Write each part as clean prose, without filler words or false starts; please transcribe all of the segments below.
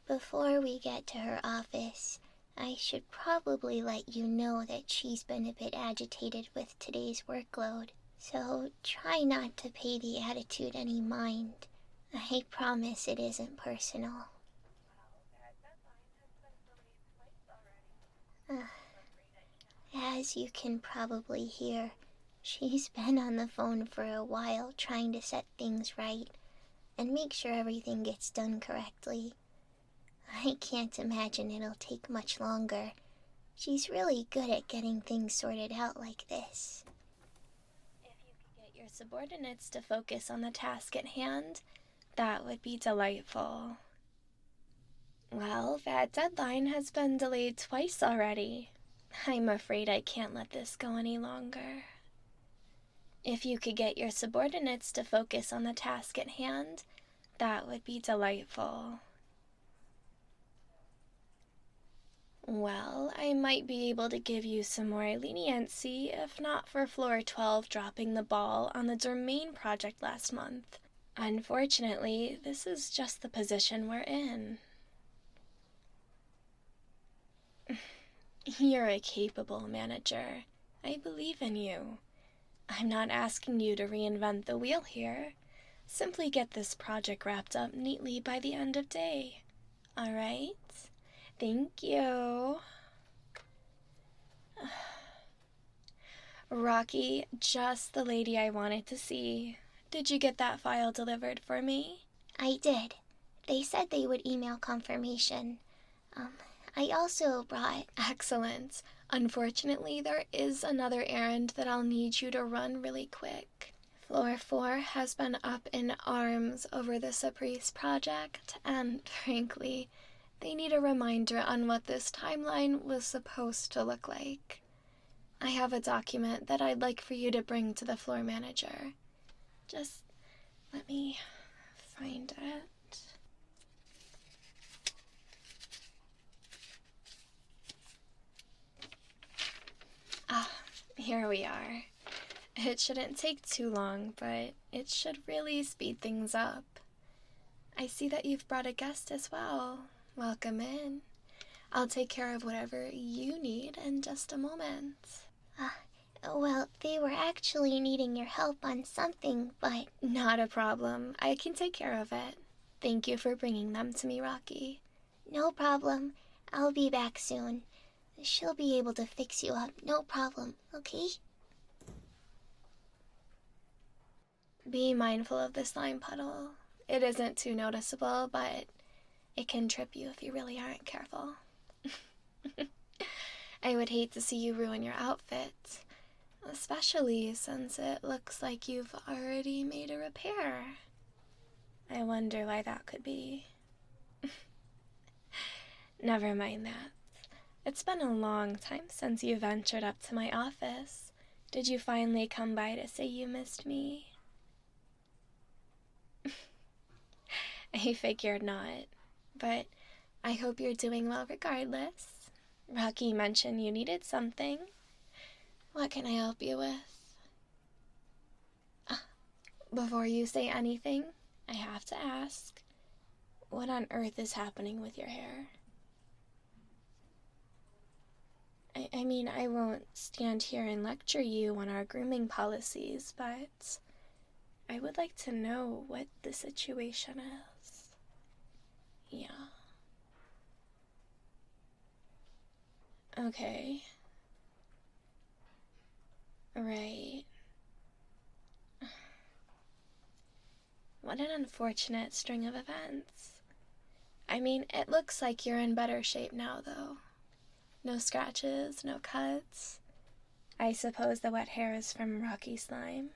Before we get to her office, I should probably let you know that she's been a bit agitated with today's workload, so try not to pay the attitude any mind. I promise it isn't personal. As you can probably hear, she's been on the phone for a while trying to set things right and make sure everything gets done correctly. I can't imagine it'll take much longer. She's really good at getting things sorted out like this. If you could get your subordinates to focus on the task at hand, that would be delightful. Well, that deadline has been delayed twice already. I'm afraid I can't let this go any longer. If you could get your subordinates to focus on the task at hand, that would be delightful. Well, I might be able to give you some more leniency if not for Floor 12 dropping the ball on the domain project last month. Unfortunately, this is just the position we're in. You're a capable manager. I believe in you. I'm not asking you to reinvent the wheel here. Simply get this project wrapped up neatly by the end of day. All right? Thank you. Rocky, just the lady I wanted to see. Did you get that file delivered for me? I did. They said they would email confirmation. I also brought... Excellent. Unfortunately, there is another errand that I'll need you to run really quick. Floor 4 has been up in arms over the Surprise project, and frankly, they need a reminder on what this timeline was supposed to look like. I have a document that I'd like for you to bring to the floor manager. Just let me find it. Here we are. It shouldn't take too long, but it should really speed things up. I see that you've brought a guest as well. Welcome in. I'll take care of whatever you need in just a moment. Well, they were actually needing your help on something, but... Not a problem. I can take care of it. Thank you for bringing them to me, Rocky. No problem. I'll be back soon. She'll be able to fix you up, no problem, okay? Be mindful of the slime puddle. It isn't too noticeable, but it can trip you if you really aren't careful. I would hate to see you ruin your outfit, especially since it looks like you've already made a repair. I wonder why that could be. Never mind that. It's been a long time since you ventured up to my office. Did you finally come by to say you missed me? I figured not, but I hope you're doing well regardless. Rocky mentioned you needed something. What can I help you with? Before you say anything, I have to ask, what on earth is happening with your hair? I mean, I won't stand here and lecture you on our grooming policies, but I would like to know what the situation is. Yeah. Okay. Right. What an unfortunate string of events. I mean, it looks like you're in better shape now, though. No scratches, no cuts. I suppose the wet hair is from Rocky slime.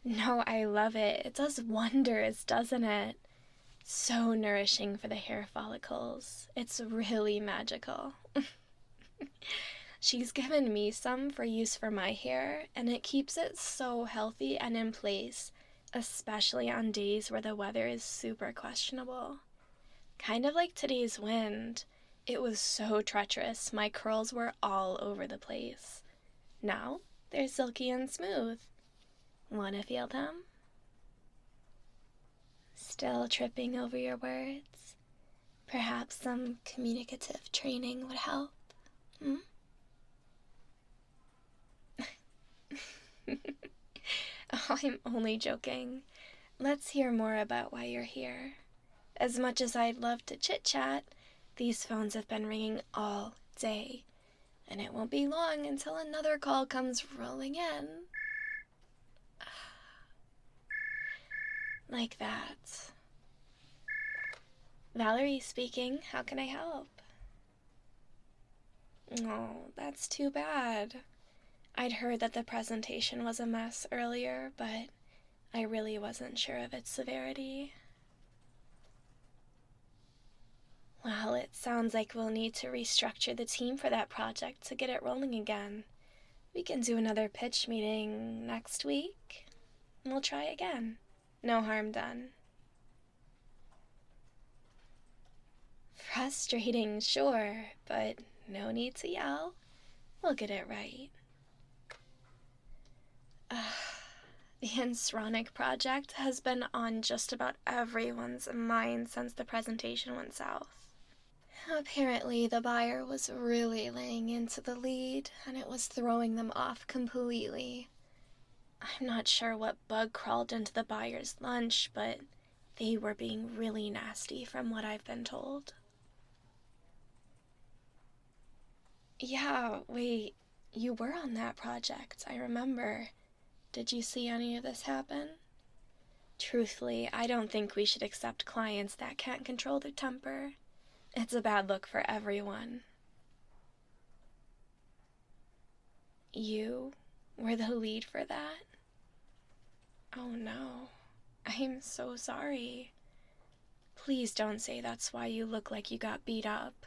No, I love it. It does wonders, doesn't it? So nourishing for the hair follicles. It's really magical. She's given me some for use for my hair, and it keeps it so healthy and in place, especially on days where the weather is super questionable. Kind of like today's wind. It was so treacherous, my curls were all over the place. Now, they're silky and smooth. Want to feel them? Still tripping over your words? Perhaps some communicative training would help. Hmm? Oh, I'm only joking. Let's hear more about why you're here. As much as I'd love to chit-chat, these phones have been ringing all day, and it won't be long until another call comes rolling in. Like that. Valerie speaking. How can I help? Oh, that's too bad. I'd heard that the presentation was a mess earlier, but I really wasn't sure of its severity. Well, it sounds like we'll need to restructure the team for that project to get it rolling again. We can do another pitch meeting next week. We'll try again. No harm done. Frustrating, sure, but no need to yell. We'll get it right. The Ensronic project has been on just about everyone's mind since the presentation went south. Apparently, the buyer was really laying into the lead, and it was throwing them off completely. I'm not sure what bug crawled into the buyer's lunch, but they were being really nasty from what I've been told. Yeah, wait, you were on that project, I remember. Did you see any of this happen? Truthfully, I don't think we should accept clients that can't control their temper. It's a bad look for everyone. You were the lead for that? Oh no, I'm so sorry. Please don't say that's why you look like you got beat up.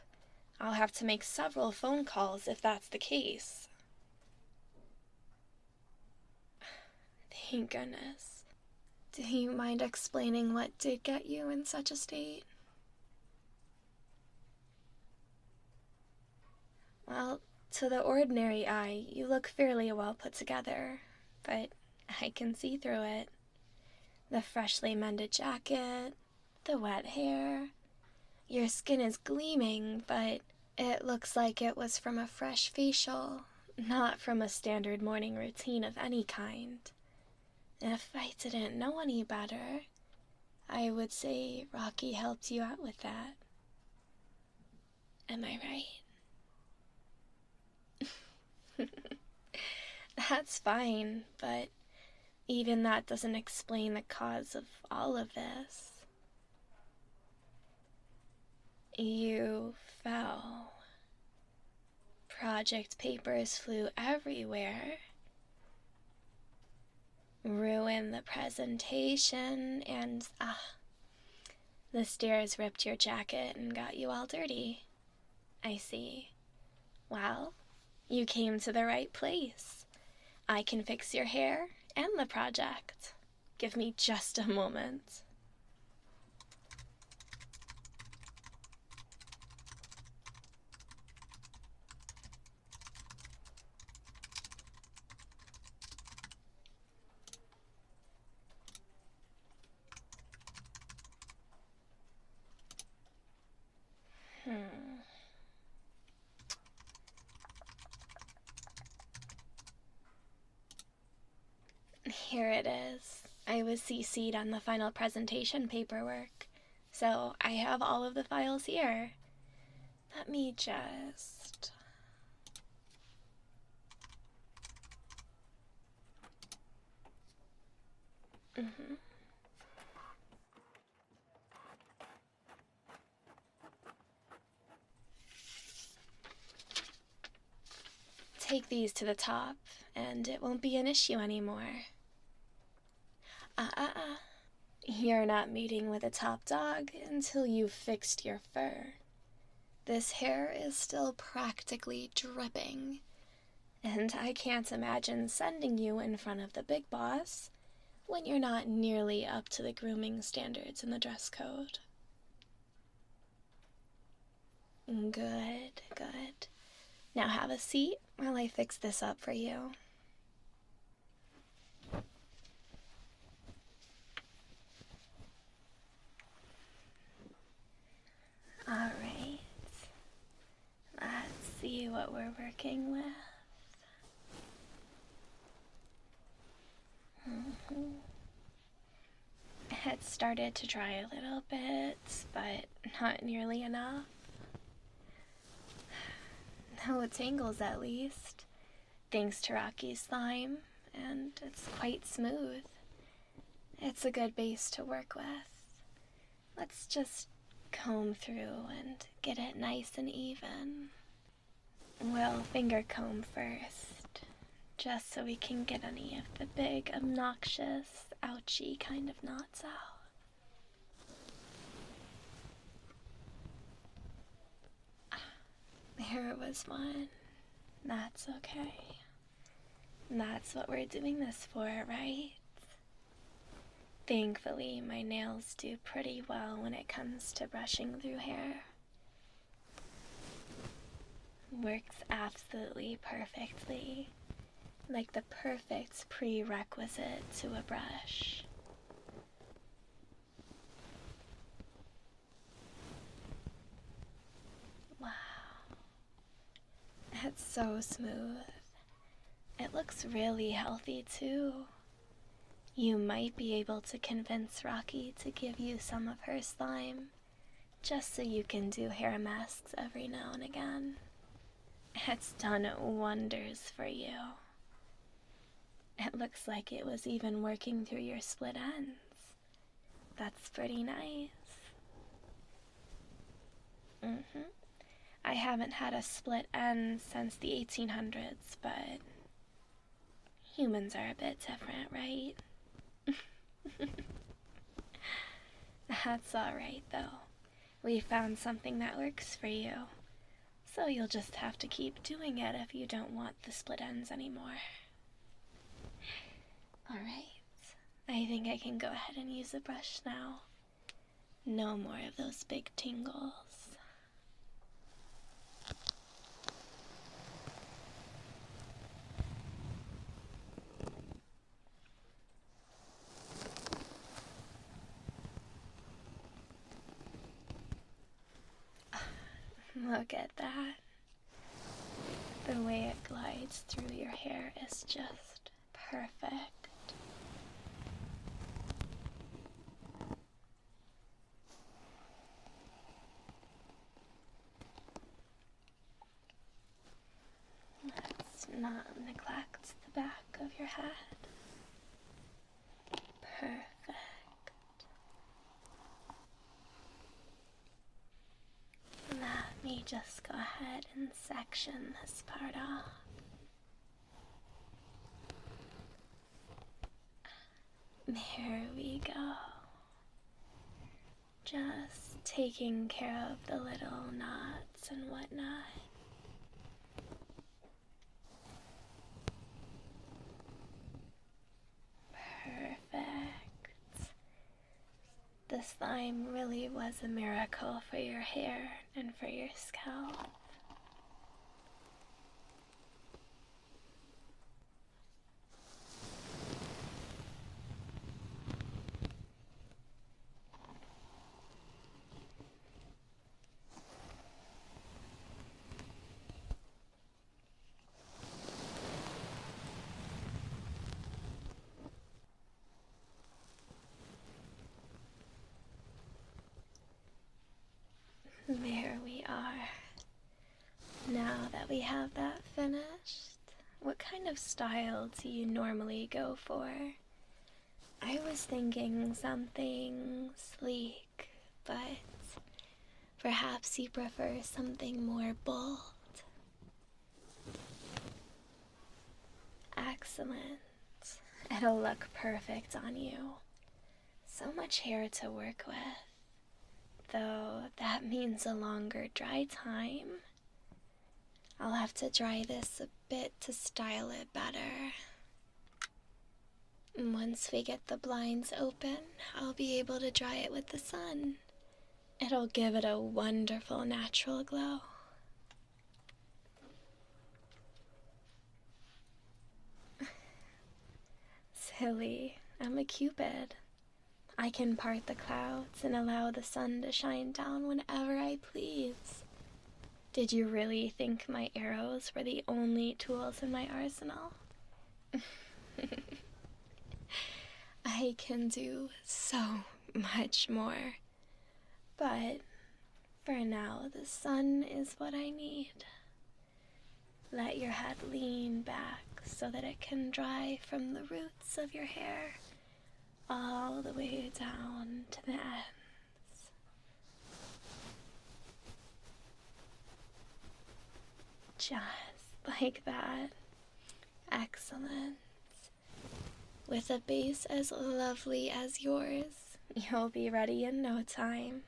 I'll have to make several phone calls if that's the case. Thank goodness. Do you mind explaining what did get you in such a state? Well, to the ordinary eye, you look fairly well put together, but I can see through it. The freshly mended jacket, the wet hair. Your skin is gleaming, but it looks like it was from a fresh facial, not from a standard morning routine of any kind. If I didn't know any better, I would say Rocky helped you out with that. Am I right? That's fine, but even that doesn't explain the cause of all of this. You fell. Project papers flew everywhere. Ruined the presentation, and the stairs ripped your jacket and got you all dirty. I see. Well, you came to the right place. I can fix your hair and the project. Give me just a moment. Here it is. I was CC'd on the final presentation paperwork, so I have all of the files here. Let me just... Take these to the top, and it won't be an issue anymore. You're not meeting with a top dog until you've fixed your fur. This hair is still practically dripping, and I can't imagine sending you in front of the big boss when you're not nearly up to the grooming standards in the dress code. Good, good. Now have a seat while I fix this up for you. what we're working with. It started to dry a little bit, but not nearly enough. No tangles, at least, thanks to Rocky's slime, and it's quite smooth. It's a good base to work with. Let's just comb through and get it nice and even. We'll finger comb first, just so we can get any of the big, obnoxious, ouchy kind of knots out. There was one. That's okay. That's what we're doing this for, right? Thankfully, my nails do pretty well when it comes to brushing through hair. Works absolutely perfectly, like the perfect prerequisite to a brush. Wow. It's so smooth. It looks really healthy too. You might be able to convince Rocky to give you some of her slime, just so you can do hair masks every now and again. It's done wonders for you. It looks like it was even working through your split ends. That's pretty nice. I haven't had a split end since the 1800s, but humans are a bit different, right? That's alright, though. We found something that works for you. So you'll just have to keep doing it if you don't want the split ends anymore. Alright. I think I can go ahead and use a brush now. No more of those big tingles. Look at that. The way it glides through your hair is just perfect. Let's not neglect the back of your head. Perfect. Let me just go ahead and section this part off. There we go. Just taking care of the little knots and whatnot. Perfect. The slime really was a miracle for your hair and for your scalp. There we are. Now that we have that finished, what kind of style do you normally go for? I was thinking something sleek, but perhaps you prefer something more bold. Excellent. It'll look perfect on you. So much hair to work with. Though that means a longer dry time. I'll have to dry this a bit to style it better. Once we get the blinds open, I'll be able to dry it with the sun. It'll give it a wonderful natural glow. Silly, I'm a Cupid. I can part the clouds and allow the sun to shine down whenever I please. Did you really think my arrows were the only tools in my arsenal? I can do so much more. But for now, the sun is what I need. Let your head lean back so that it can dry from the roots of your hair all the way down to the ends. Just like that. Excellent. With a base as lovely as yours, you'll be ready in no time.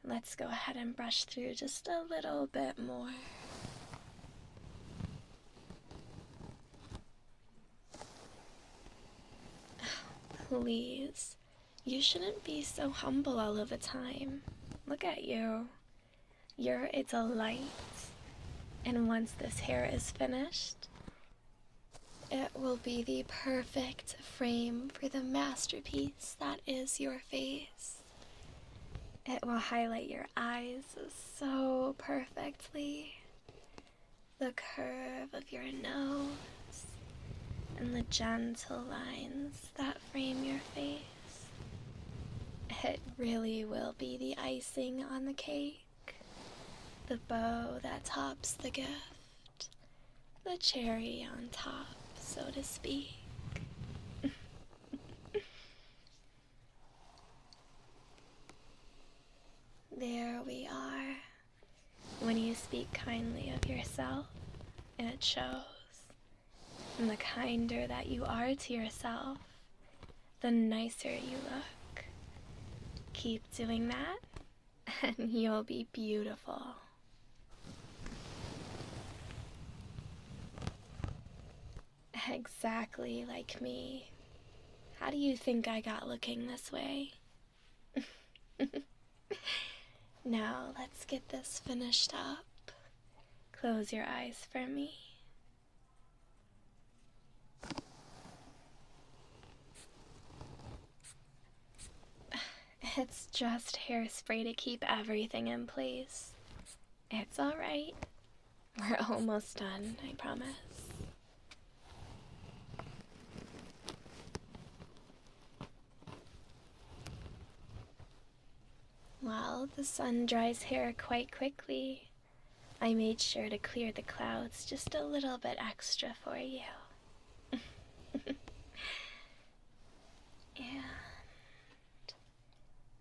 Let's go ahead and brush through just a little bit more. Please, you shouldn't be so humble all of the time. Look at you. You're a delight. And once this hair is finished, it will be the perfect frame for the masterpiece that is your face. It will highlight your eyes so perfectly, the curve of your nose, and the gentle lines that frame your face. It really will be the icing on the cake, the bow that tops the gift, the cherry on top, so to speak. There we are. When you speak kindly of yourself, it shows. And the kinder that you are to yourself, the nicer you look. Keep doing that, and you'll be beautiful. Exactly like me. How do you think I got looking this way? Now, let's get this finished up. Close your eyes for me. It's just hairspray to keep everything in place. It's all right. We're almost done, I promise. Well, the sun dries hair quite quickly. I made sure to clear the clouds just a little bit extra for you.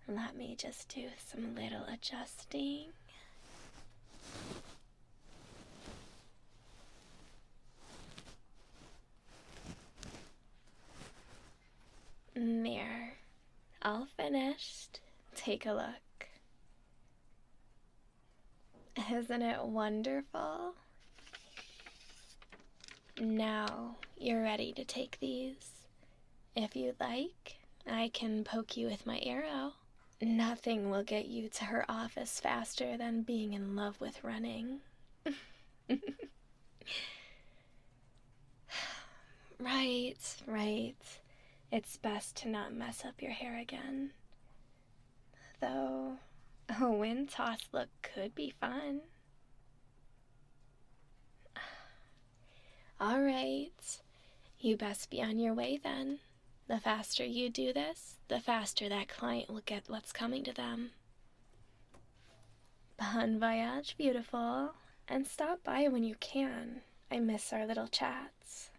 And let me just do some little adjusting. There, all finished. Take a look. Isn't it wonderful? Now you're ready to take these. If you'd like, I can poke you with my arrow. Nothing will get you to her office faster than being in love with running. Right. It's best to not mess up your hair again. Though, a wind toss look could be fun. All right, you best be on your way then. The faster you do this, the faster that client will get what's coming to them. Bon voyage, beautiful, and stop by when you can. I miss our little chats.